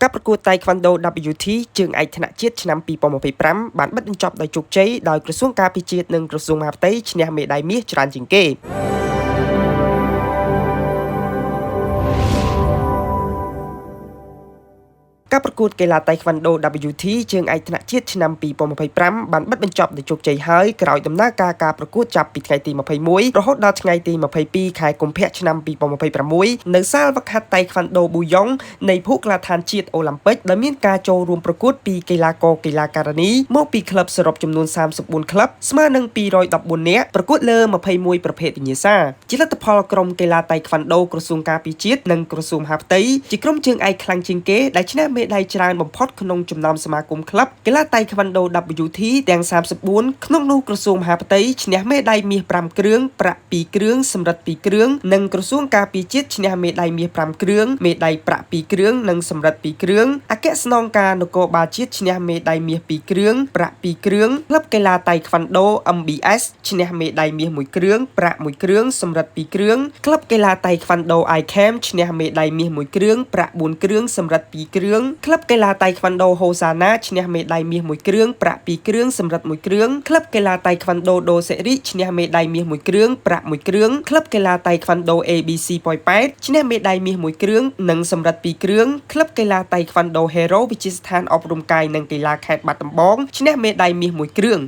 ការប្រកួត Taekwondo WT ជើងឯកថ្នាក់ជាតិឆ្នាំ2025បានបិទបញ្ចប់ដោយជោគជ័យដោយក្រសួងការពារជាតិនិងក្រសួងមហាផ្ទៃឈ្នះមេដាយមាសច្រើនជាងគេការប្រកួតកីឡា Taekwondo WT ជើងឯកថ្នាក់ជាតិឆ្នាំ2025បានបិទបញ្ចប់ដោយជោគជ័យហើយក្រោយដំណើរការប្រកួតចាប់ពីថ្ងៃទី21រហូតដល់ថ្ងៃទី22ខែកុម្ភៈឆ្នាំ2026នៅសាលហ្វឹកហាត់ Taekwondo Bouillon នៃភូកីឡដ្ឋានជាតិអូឡ িম্প ិកដែលមានការចូលរួមប្រកួតពីកីឡាករកីឡាការិនីមកពីក្លឹបសរុបចំនួន34ក្លឹបស្មើនឹង214នាក់ប្រកួតលើ21ប្រភេទវិញ្ញាសាជាលទ្ធផលក្រុមកីឡា Taekwondo ក្រសួងការពារជាតិនិងក្រសួងមហាផ្ទៃជាក្រុមជើងឯកខ្លាំងជាងគេដែលឈ្នះមេដាយច្រើនបំផុតក្នុងចំណោមសមាគមក្លឹបកីឡា Taekwondo WT ទាំង34ក្នុងនោះក្រសួងមហាផ្ទៃឈ្នះមេដាយមាស5គ្រឿងប្រាក់2គ្រឿងសំរឹទ្ធ2គ្រឿងនិងក្រសួងការពារជាតិឈ្នះមេដាយមាស5គ្រឿងមេដាយប្រាក់2គ្រឿងនិងសំរឹទ្ធ2គ្រឿងអគ្គស្នងការនគរបាលជាតិឈ្នះមេដាយមាស2គ្រឿងប្រាក់2គ្រឿងក្លឹបកីឡា Taekwondo MBS ឈ្នះមេដាយមាស1គ្រឿងប្រាក់1គ្រឿងសំរឹទ្ធ2គ្រឿងក្លឹបកីឡា Taekwondo ICAM ឈ្នះមេដាយមាស1គ្រឿងប្រាក់4គ្រឿងសំរឹទ្ធ2គ្រឿងក្លឹបកីឡា Taekwondo Hosana ឈ្នះមេដាយមាស1គ្រឿងប្រាក់2គ្រឿងសំរឹទ្ធ1គ្រឿងក្លឹបកីឡា Taekwondo Do Series ឈ្នះមេដាយមាស1គ្រឿងប្រាក់1គ្រឿងក្លឹបកីឡា Taekwondo ABC ប៉ោយប៉ែតឈ្នះមេដាយមាស1គ្រឿងនិងសំរឹទ្ធ2គ្រឿងក្លឹបកីឡា Taekwondo Hero វិទ្យាស្ថានអប់រំកាយនិងកីឡាខេត្តបាត់ដំបងឈ្នះមេដាយមាស1គ្រឿង